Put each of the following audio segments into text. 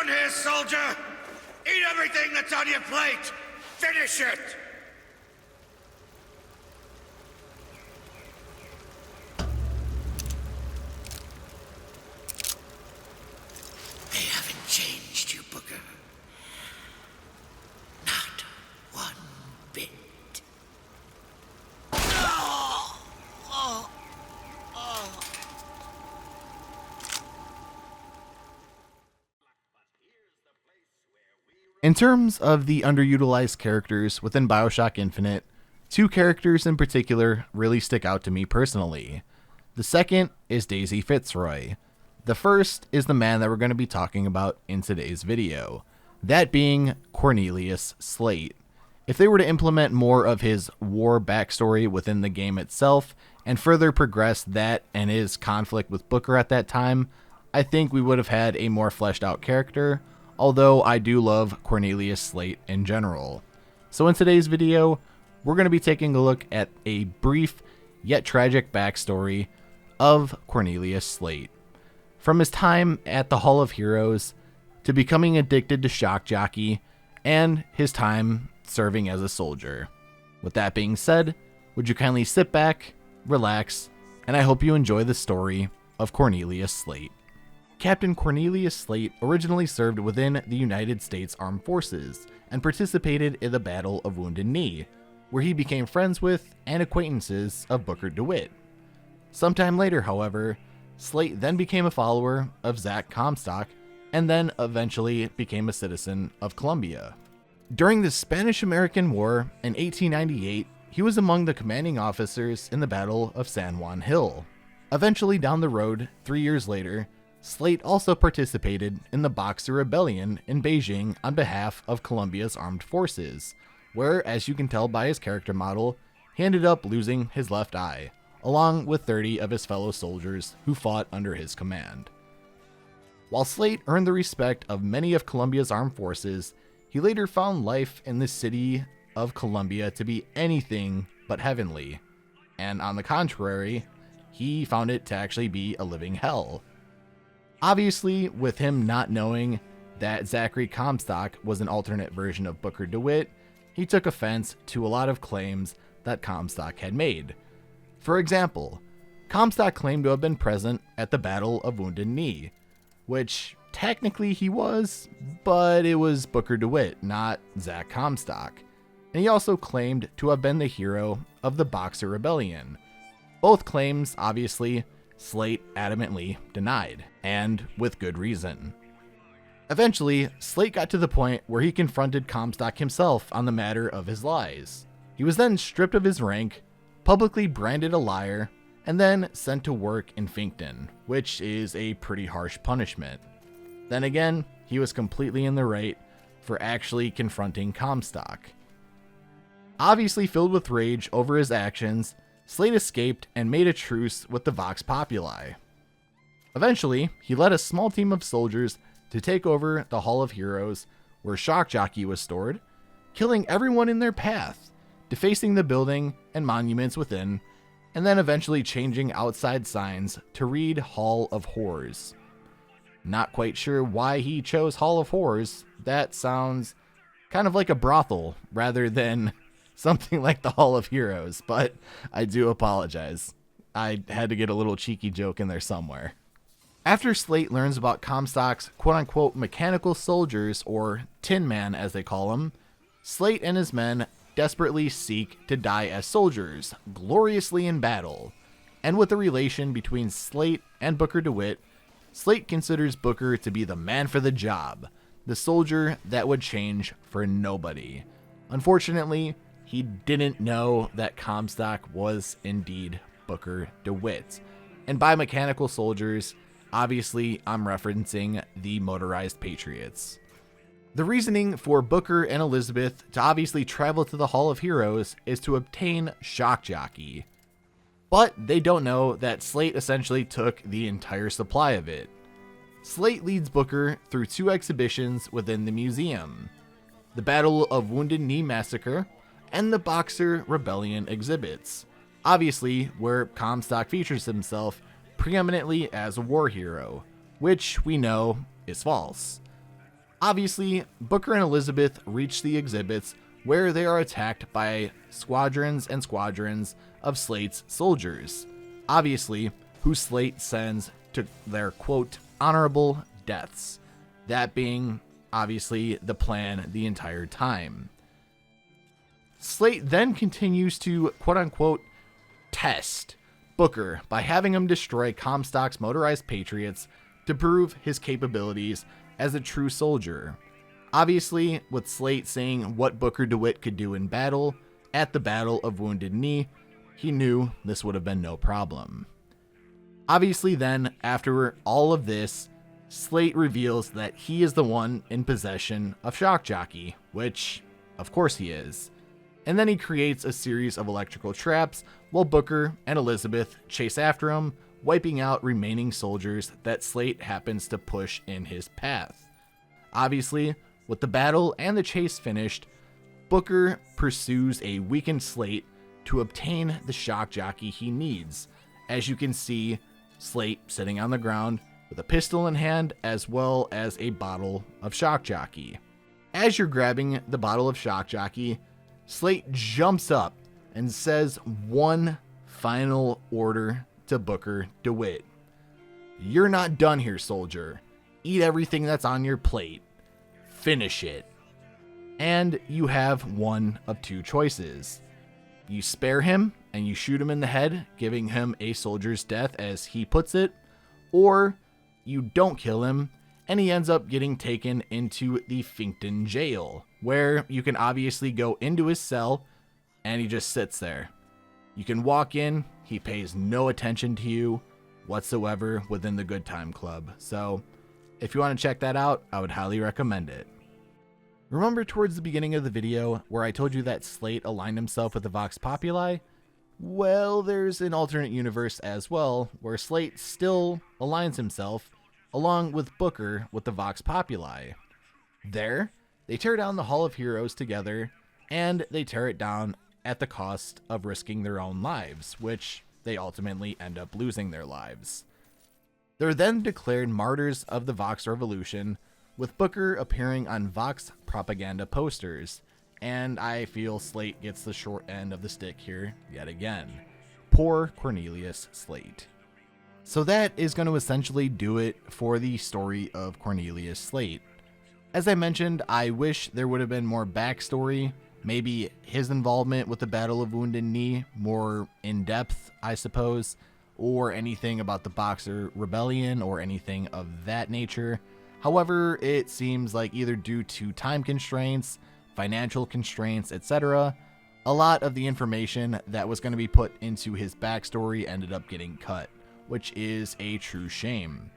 done here, soldier! Eat everything that's on your plate! Finish it! They haven't changed you, Booker. Not one bit. In terms of the underutilized characters within Bioshock Infinite, two characters in particular really stick out to me personally. The second is Daisy Fitzroy. The first is the man that we're going to be talking about in today's video, that being Cornelius Slate. If they were to implement more of his war backstory within the game itself and further progress that and his conflict with Booker at that time, I think we would have had a more fleshed out character, although I do love Cornelius Slate in general. So in today's video, we're going to be taking a look at a brief yet tragic backstory of Cornelius Slate. From his time at the Hall of Heroes to becoming addicted to shock jockey and his time serving as a soldier. With that being said, would you kindly sit back, relax, and I hope you enjoy the story of Cornelius Slate. Captain Cornelius Slate originally served within the United States Armed Forces and participated in the Battle of Wounded Knee, where he became friends with and acquaintances of Booker DeWitt. Sometime later, however, Slate then became a follower of Zach Comstock and then eventually became a citizen of Colombia. During the Spanish-American War in 1898, he was among the commanding officers in the Battle of San Juan Hill. Eventually down the road, 3 years later, Slate also participated in the Boxer Rebellion in Beijing on behalf of Colombia's armed forces, where, as you can tell by his character model, he ended up losing his left eye, along with 30 of his fellow soldiers who fought under his command. While Slate earned the respect of many of Colombia's armed forces, he later found life in the city of Colombia to be anything but heavenly, and on the contrary, he found it to actually be a living hell. Obviously, with him not knowing that Zachary Comstock was an alternate version of Booker DeWitt, he took offense to a lot of claims that Comstock had made. For example, Comstock claimed to have been present at the Battle of Wounded Knee, which technically he was, but it was Booker DeWitt, not Zach Comstock. And he also claimed to have been the hero of the Boxer Rebellion. Both claims, obviously, Slate adamantly denied, and with good reason. Eventually, Slate got to the point where he confronted Comstock himself on the matter of his lies. He was then stripped of his rank, publicly branded a liar, and then sent to work in Finkton, which is a pretty harsh punishment. Then again, he was completely in the right for actually confronting Comstock. Obviously filled with rage over his actions, Slate escaped and made a truce with the Vox Populi. Eventually, he led a small team of soldiers to take over the Hall of Heroes, where Shock Jockey was stored, killing everyone in their path, defacing the building and monuments within, and then eventually changing outside signs to read Hall of Horrors. Not quite sure why he chose Hall of Horrors. That sounds kind of like a brothel rather than something like the Hall of Heroes, but I do apologize. I had to get a little cheeky joke in there somewhere. After Slate learns about Comstock's quote-unquote mechanical soldiers, or Tin Man as they call them, Slate and his men desperately seek to die as soldiers, gloriously in battle. And with the relation between Slate and Booker DeWitt, Slate considers Booker to be the man for the job, the soldier that would change for nobody. Unfortunately, he didn't know that Comstock was indeed Booker DeWitt. And by mechanical soldiers, obviously I'm referencing the motorized patriots. The reasoning for Booker and Elizabeth to obviously travel to the Hall of Heroes is to obtain Shock Jockey. But they don't know that Slate essentially took the entire supply of it. Slate leads Booker through 2 exhibitions within the museum: the Battle of Wounded Knee Massacre and the Boxer Rebellion exhibits, obviously where Comstock features himself preeminently as a war hero, which we know is false. Obviously, Booker and Elizabeth reach the exhibits where they are attacked by squadrons and squadrons of Slate's soldiers, obviously, who Slate sends to their, quote, honorable deaths. That being, obviously, the plan the entire time. Slate then continues to, quote unquote, test Booker by having him destroy Comstock's motorized Patriots to prove his capabilities as a true soldier. Obviously, with Slate saying what Booker DeWitt could do in battle, at the Battle of Wounded Knee, he knew this would have been no problem. Obviously then, after all of this, Slate reveals that he is the one in possession of Shock Jockey, which, of course he is. And then he creates a series of electrical traps while Booker and Elizabeth chase after him, wiping out remaining soldiers that Slate happens to push in his path. Obviously, with the battle and the chase finished, Booker pursues a weakened Slate to obtain the Shock Jockey he needs. As you can see, Slate sitting on the ground with a pistol in hand as well as a bottle of Shock Jockey. As you're grabbing the bottle of Shock Jockey, Slate jumps up and says one final order to Booker DeWitt. "You're not done here, soldier. Eat everything that's on your plate. Finish it." And you have one of two choices. You spare him and you shoot him in the head, giving him a soldier's death as he puts it, or you don't kill him and he ends up getting taken into the Finkton jail, where you can obviously go into his cell and he just sits there. You can walk in, he pays no attention to you whatsoever within the Good Time Club. So if you want to check that out, I would highly recommend it. Remember towards the beginning of the video where I told you that Slate aligned himself with the Vox Populi? Well, there's an alternate universe as well where Slate still aligns himself along with Booker with the Vox Populi. There, they tear down the Hall of Heroes together, and they tear it down at the cost of risking their own lives, which they ultimately end up losing their lives. They're then declared martyrs of the Vox Revolution, with Booker appearing on Vox propaganda posters, and I feel Slate gets the short end of the stick here yet again. Poor Cornelius Slate. So that is going to essentially do it for the story of Cornelius Slate. As I mentioned, I wish there would have been more backstory, maybe his involvement with the Battle of Wounded Knee, more in depth, I suppose, or anything about the Boxer Rebellion or anything of that nature. However, it seems like either due to time constraints, financial constraints, etc., a lot of the information that was going to be put into his backstory ended up getting cut, which is a true shame.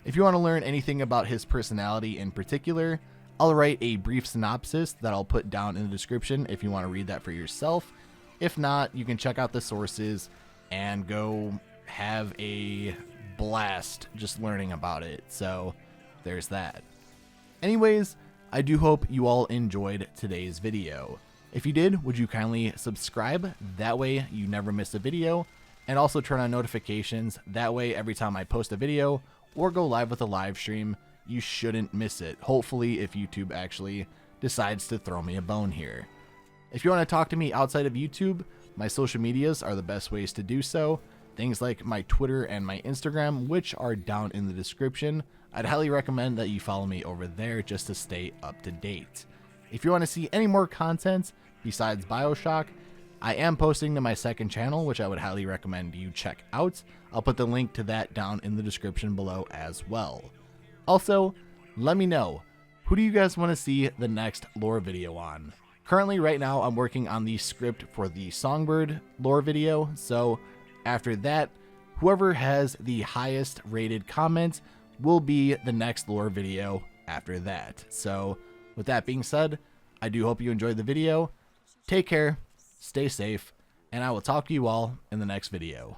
If you want to learn anything about his personality in particular, I'll write a brief synopsis that I'll put down in the description if you want to read that for yourself. If not, you can check out the sources and go have a blast just learning about it. So there's that. Anyways, I do hope you all enjoyed today's video. If you did, would you kindly subscribe? That way you never miss a video, and also turn on notifications. That way every time I post a video or go live with a live stream, you shouldn't miss it. Hopefully, if YouTube actually decides to throw me a bone here. If you want to talk to me outside of YouTube, my social medias are the best ways to do so. Things like my Twitter and my Instagram, which are down in the description. I'd highly recommend that you follow me over there just to stay up to date. If you want to see any more content besides Bioshock, I am posting to my second channel, which I would highly recommend you check out. I'll put the link to that down in the description below as well. Also, let me know, who do you guys want to see the next lore video on? Currently, right now, I'm working on the script for the Songbird lore video, so after that, whoever has the highest rated comment will be the next lore video after that. So, with that being said, I do hope you enjoyed the video. Take care, stay safe, and I will talk to you all in the next video.